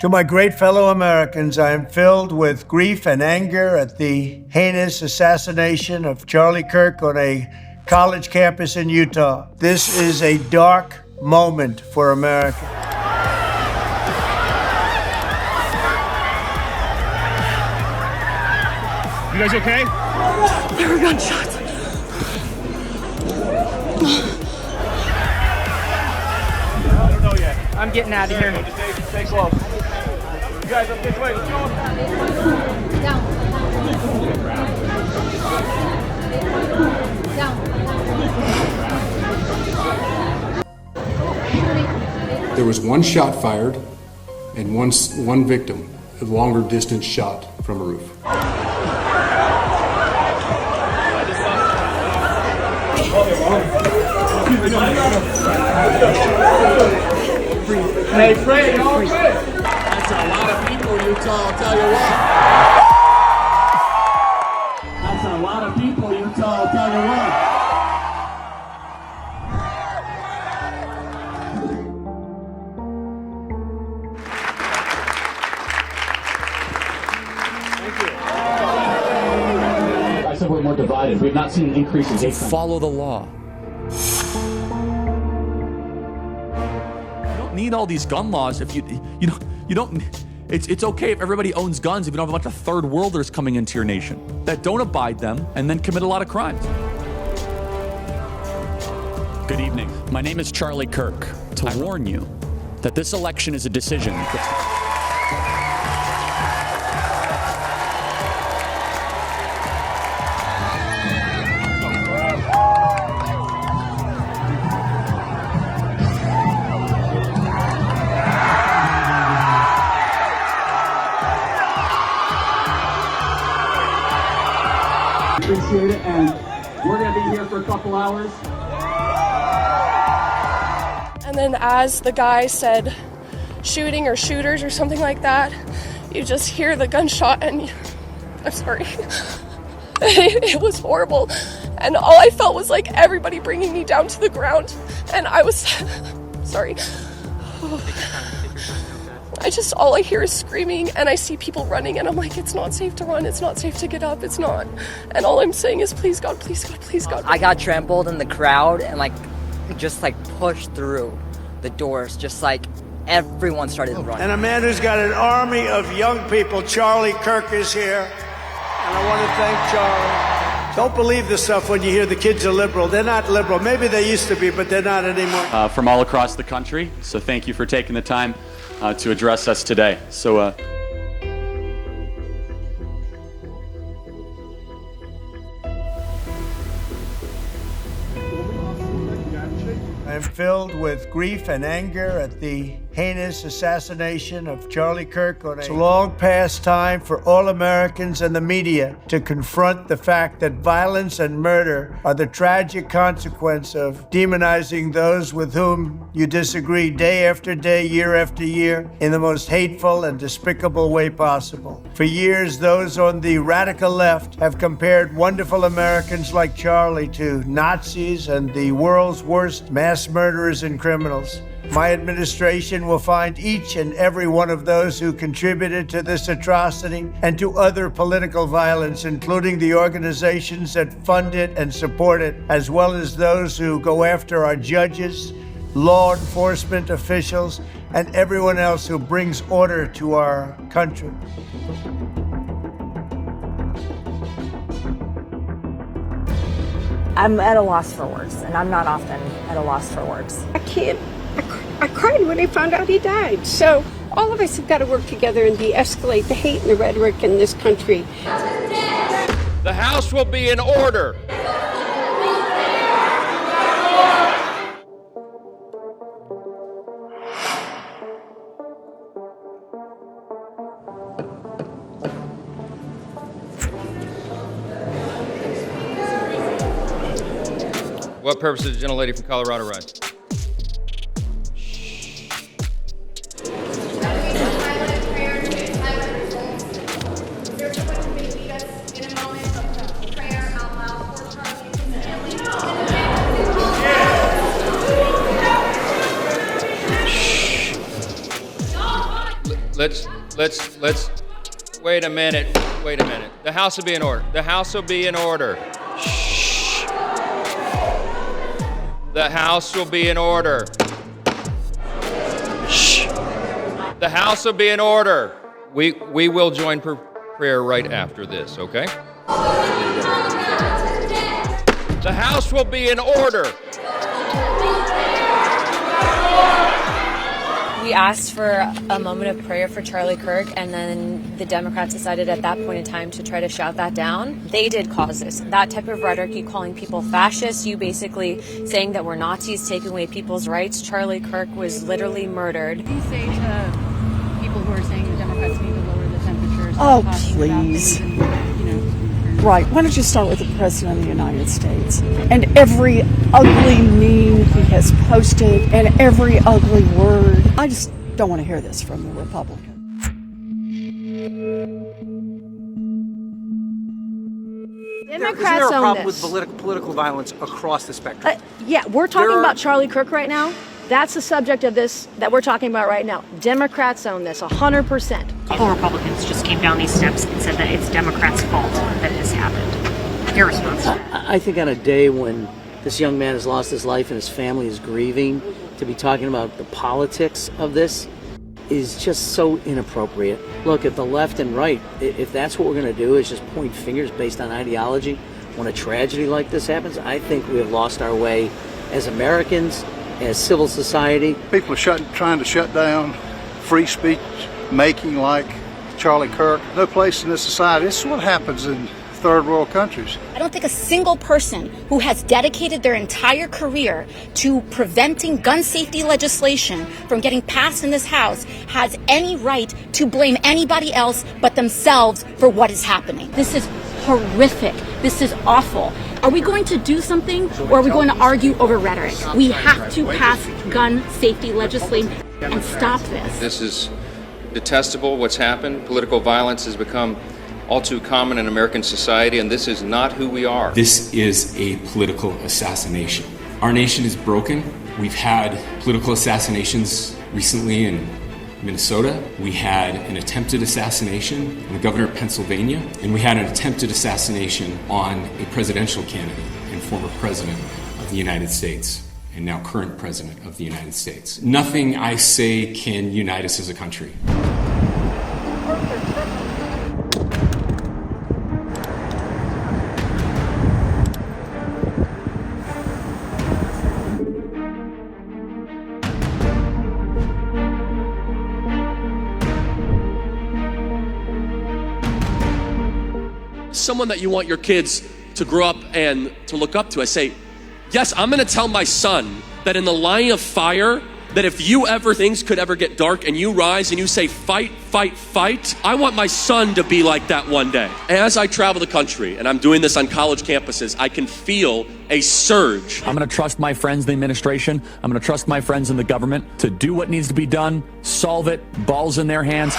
To my great fellow Americans, I am filled with grief and anger at the heinous assassination of Charlie Kirk on a college campus in Utah. This is a dark moment for America. You guys okay? There were gunshots. I don't know yet. I'm getting out of here. Stay close. You guys up this way. Let's go. There was one shot fired and one victim, a longer distance shot from a roof. Hey, pray, y'all pray. That's a lot of people, Utah, I'll tell you what. That's a lot of people, Utah, I'll tell you what. I said we're more divided. We've not seen an increase in hate crime. Follow the law. Need all these gun laws if you don't. It's okay if everybody owns guns if you don't have a bunch of third worlders coming into your nation that don't abide them and then commit a lot of crimes. Good evening. My name is Charlie Kirk. To warn you that this election is a decision. Appreciate it, and we're going to be here for a couple hours. And then as the guy said shooting or shooters or something like that, you just hear the gunshot and I'm sorry. It was horrible. And all I felt was like everybody bringing me down to the ground. And I was sorry. All I hear is screaming and I see people running and I'm like, it's not safe to run. It's not safe to get up. It's not. And all I'm saying is, please God, please God, please God. I got trampled in the crowd and just pushed through the doors, just like everyone started running. And a man who's got an army of young people, Charlie Kirk, is here. And I want to thank Charlie. Don't believe this stuff when you hear the kids are liberal. They're not liberal. Maybe they used to be, but they're not anymore. From all across the country. So thank you for taking the time to address us today. So. I am filled with grief and anger at the heinous assassination of Charlie Kirk. It's long past time for all Americans and the media to confront the fact that violence and murder are the tragic consequence of demonizing those with whom you disagree day after day, year after year, in the most hateful and despicable way possible. For years, those on the radical left have compared wonderful Americans like Charlie to Nazis and the world's worst mass murderers and criminals. My administration will find each and every one of those who contributed to this atrocity and to other political violence, including the organizations that fund it and support it, as well as those who go after our judges, law enforcement officials, and everyone else who brings order to our country. I'm at a loss for words, and I'm not often at a loss for words. I cried when I found out he died. So all of us have got to work together and de-escalate the hate and the rhetoric in this country. The House will be in order. What purpose did the gentlelady from Colorado rise? let's, wait a minute. The House will be in order. The House will be in order. Shh. The House will be in order. Shh. The House will be in order. We will join prayer right after this, okay? The House will be in order. We asked for a moment of prayer for Charlie Kirk, and then the Democrats decided at that point in time to try to shout that down. They did cause this. That type of rhetoric, you calling people fascists, you basically saying that we're Nazis, taking away people's rights. Charlie Kirk was literally murdered. What do you say to people who are saying the Democrats need to lower the temperatures? Oh, please. Right. Why don't you start with the President of the United States and every ugly meme he has posted and every ugly word. I just don't want to hear this from the Republicans. Democrats Is there a problem with political violence across the spectrum? Yeah, we're talking about Charlie Kirk right now. That's the subject of this that we're talking about right now. Democrats own this 100%. Couple Republicans just came down these steps and said that it's Democrats' fault that this happened. Your response? I think on a day when this young man has lost his life and his family is grieving, to be talking about the politics of this is just so inappropriate. Look, at the left and right, if that's what we're going to do is just point fingers based on ideology, when a tragedy like this happens, I think we have lost our way as Americans, as civil society. People are trying to shut down free speech making like Charlie Kirk. No place in this society. This is what happens in third world countries. I don't think a single person who has dedicated their entire career to preventing gun safety legislation from getting passed in this House has any right to blame anybody else but themselves for what is happening. This is horrific. This is awful. Are we going to do something, or are we going to argue over rhetoric? We have to pass gun safety legislation and stop this. This is detestable, what's happened. Political violence has become all too common in American society, and this is not who we are. This is a political assassination. Our nation is broken. We've had political assassinations recently in Minnesota. We had an attempted assassination on the governor of Pennsylvania, and we had an attempted assassination on a presidential candidate and former president of the United States, and now current president of the United States. Nothing I say can unite us as a country. Someone that you want your kids to grow up and to look up to. I say, yes, I'm gonna tell my son that in the line of fire, that if you ever, things could ever get dark and you rise and you say, fight, fight, fight, I want my son to be like that one day. As I travel the country, and I'm doing this on college campuses, I can feel a surge. I'm gonna trust my friends in the administration. I'm gonna trust my friends in the government to do what needs to be done, solve it, balls in their hands.